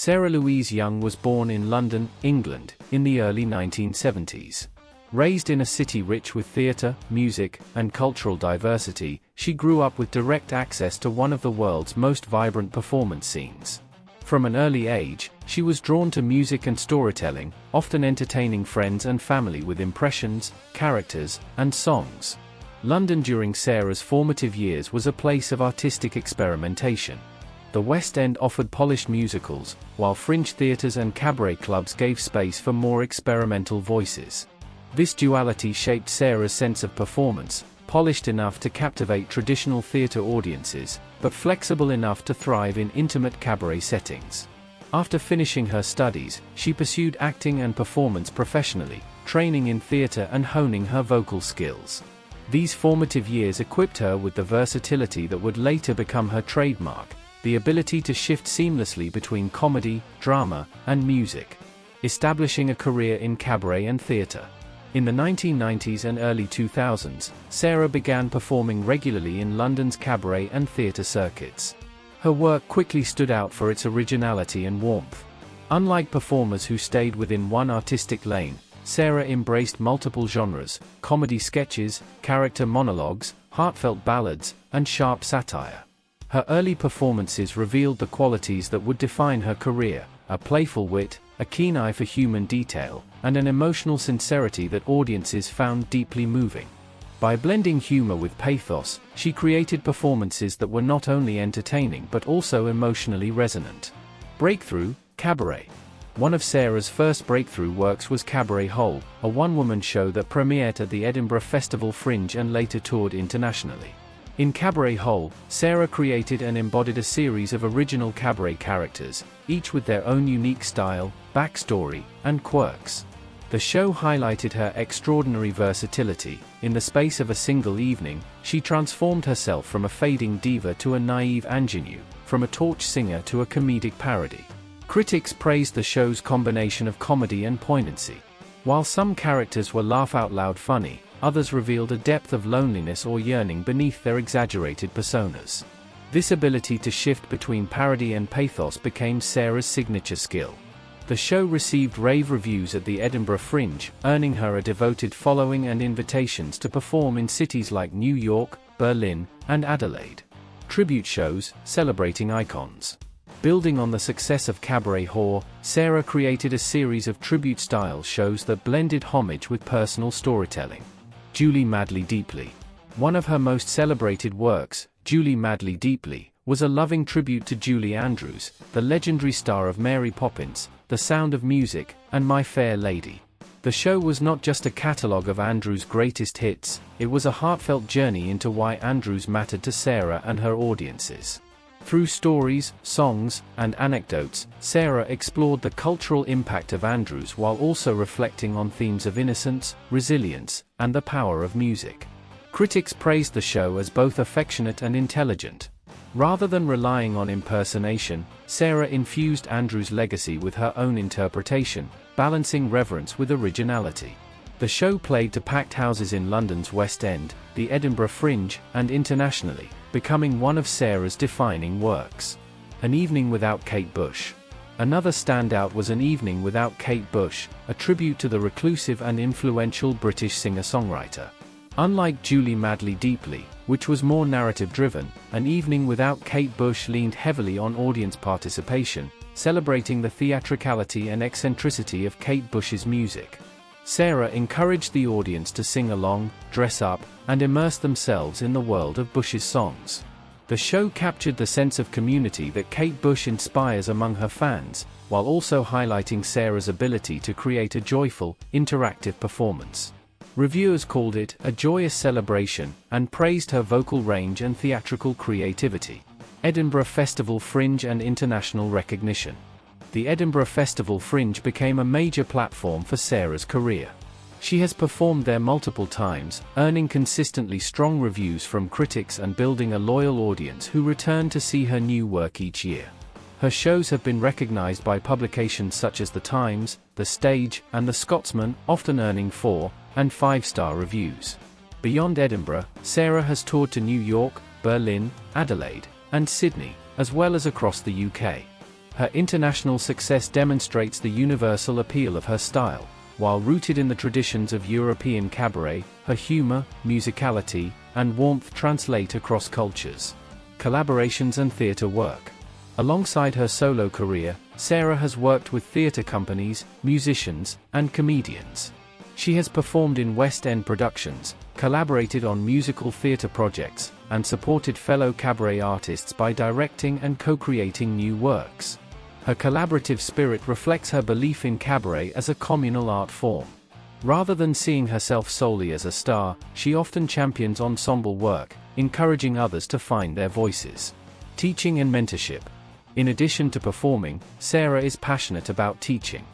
Sarah Louise Young was born in London, England, in the early 1970s. Raised in a city rich with theatre, music, and cultural diversity, she grew up with direct access to one of the world's most vibrant performance scenes. From an early age, she was drawn to music and storytelling, often entertaining friends and family with impressions, characters, and songs. London during Sarah's formative years was a place of artistic experimentation. The West End offered polished musicals, while fringe theatres and cabaret clubs gave space for more experimental voices. This duality shaped Sarah's sense of performance, polished enough to captivate traditional theatre audiences, but flexible enough to thrive in intimate cabaret settings. After finishing her studies, she pursued acting and performance professionally, training in theatre and honing her vocal skills. These formative years equipped her with the versatility that would later become her trademark, the ability to shift seamlessly between comedy, drama, and music, establishing a career in cabaret and theatre. In the 1990s and early 2000s, Sarah began performing regularly in London's cabaret and theatre circuits. Her work quickly stood out for its originality and warmth. Unlike performers who stayed within one artistic lane, Sarah embraced multiple genres: comedy sketches, character monologues, heartfelt ballads, and sharp satire. Her early performances revealed the qualities that would define her career: a playful wit, a keen eye for human detail, and an emotional sincerity that audiences found deeply moving. By blending humor with pathos, she created performances that were not only entertaining but also emotionally resonant. Breakthrough, cabaret. One of Sarah's first breakthrough works was Cabaret Hole, a one-woman show that premiered at the Edinburgh Festival Fringe and later toured internationally. In Cabaret Hole, Sarah created and embodied a series of original cabaret characters, each with their own unique style, backstory, and quirks. The show highlighted her extraordinary versatility. In the space of a single evening, she transformed herself from a fading diva to a naive ingenue, from a torch singer to a comedic parody. Critics praised the show's combination of comedy and poignancy. While some characters were laugh-out-loud funny, others revealed a depth of loneliness or yearning beneath their exaggerated personas. This ability to shift between parody and pathos became Sarah's signature skill. The show received rave reviews at the Edinburgh Fringe, earning her a devoted following and invitations to perform in cities like New York, Berlin, and Adelaide. Tribute shows, celebrating icons. Building on the success of Cabaret Hole, Sarah created a series of tribute-style shows that blended homage with personal storytelling. Julie Madly Deeply. One of her most celebrated works, Julie Madly Deeply, was a loving tribute to Julie Andrews, the legendary star of Mary Poppins, The Sound of Music, and My Fair Lady. The show was not just a catalogue of Andrews' greatest hits, it was a heartfelt journey into why Andrews mattered to Sarah and her audiences. Through stories, songs, and anecdotes, Sarah explored the cultural impact of Andrews while also reflecting on themes of innocence, resilience, and the power of music. Critics praised the show as both affectionate and intelligent. Rather than relying on impersonation, Sarah infused Andrews' legacy with her own interpretation, balancing reverence with originality. The show played to packed houses in London's West End, the Edinburgh Fringe, and internationally, becoming one of Sarah's defining works. An Evening Without Kate Bush. Another standout was An Evening Without Kate Bush, a tribute to the reclusive and influential British singer-songwriter. Unlike Julie Madly Deeply, which was more narrative-driven, An Evening Without Kate Bush leaned heavily on audience participation, celebrating the theatricality and eccentricity of Kate Bush's music. Sarah encouraged the audience to sing along, dress up, and immerse themselves in the world of Bush's songs. The show captured the sense of community that Kate Bush inspires among her fans, while also highlighting Sarah's ability to create a joyful, interactive performance. Reviewers called it a joyous celebration, and praised her vocal range and theatrical creativity. Edinburgh Festival Fringe and international recognition. The Edinburgh Festival Fringe became a major platform for Sarah's career. She has performed there multiple times, earning consistently strong reviews from critics and building a loyal audience who return to see her new work each year. Her shows have been recognized by publications such as The Times, The Stage, and The Scotsman, often earning 4- and 5-star reviews. Beyond Edinburgh, Sarah has toured to New York, Berlin, Adelaide, and Sydney, as well as across the UK. Her international success demonstrates the universal appeal of her style. While rooted in the traditions of European cabaret, her humor, musicality, and warmth translate across cultures. Collaborations and theater work. Alongside her solo career, Sarah has worked with theater companies, musicians, and comedians. She has performed in West End productions, collaborated on musical theater projects, and supported fellow cabaret artists by directing and co-creating new works. Her collaborative spirit reflects her belief in cabaret as a communal art form. Rather than seeing herself solely as a star, she often champions ensemble work, encouraging others to find their voices. Teaching and mentorship. In addition to performing, Sarah is passionate about teaching.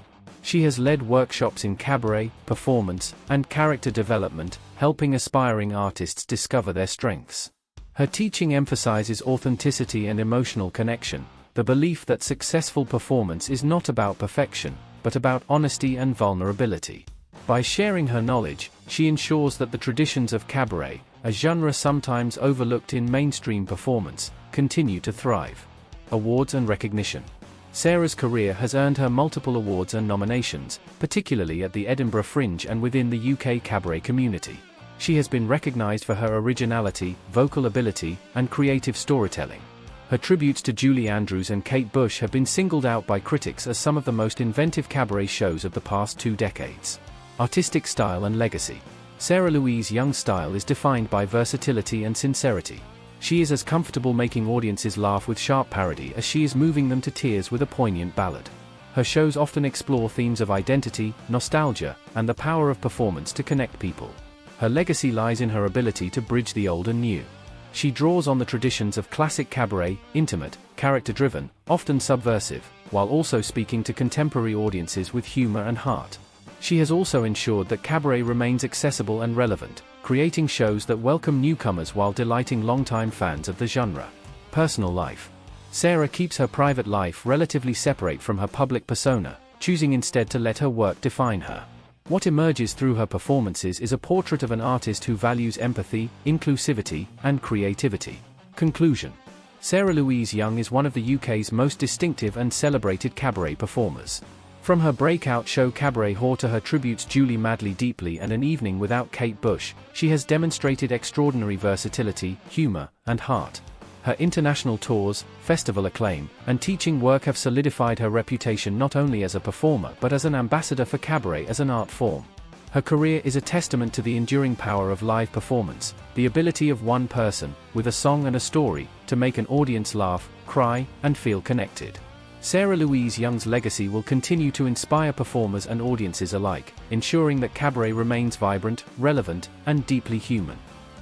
She has led workshops in cabaret, performance, and character development, helping aspiring artists discover their strengths. Her teaching emphasizes authenticity and emotional connection, the belief that successful performance is not about perfection, but about honesty and vulnerability. By sharing her knowledge, she ensures that the traditions of cabaret, a genre sometimes overlooked in mainstream performance, continue to thrive. Awards and recognition. Sarah's career has earned her multiple awards and nominations, particularly at the Edinburgh Fringe and within the UK cabaret community. She has been recognized for her originality, vocal ability, and creative storytelling. Her tributes to Julie Andrews and Kate Bush have been singled out by critics as some of the most inventive cabaret shows of the past 2 decades. Artistic style and legacy. Sarah Louise Young's style is defined by versatility and sincerity. She is as comfortable making audiences laugh with sharp parody as she is moving them to tears with a poignant ballad. Her shows often explore themes of identity, nostalgia, and the power of performance to connect people. Her legacy lies in her ability to bridge the old and new. She draws on the traditions of classic cabaret, intimate, character-driven, often subversive, while also speaking to contemporary audiences with humor and heart. She has also ensured that cabaret remains accessible and relevant, creating shows that welcome newcomers while delighting longtime fans of the genre. Personal life. Sarah keeps her private life relatively separate from her public persona, choosing instead to let her work define her. What emerges through her performances is a portrait of an artist who values empathy, inclusivity, and creativity. Conclusion. Sarah Louise Young is one of the UK's most distinctive and celebrated cabaret performers. From her breakout show Cabaret Whore to her tributes Julie Madly Deeply and An Evening Without Kate Bush, she has demonstrated extraordinary versatility, humor, and heart. Her international tours, festival acclaim, and teaching work have solidified her reputation not only as a performer but as an ambassador for cabaret as an art form. Her career is a testament to the enduring power of live performance, the ability of one person, with a song and a story, to make an audience laugh, cry, and feel connected. Sarah Louise Young's legacy will continue to inspire performers and audiences alike, ensuring that cabaret remains vibrant, relevant, and deeply human.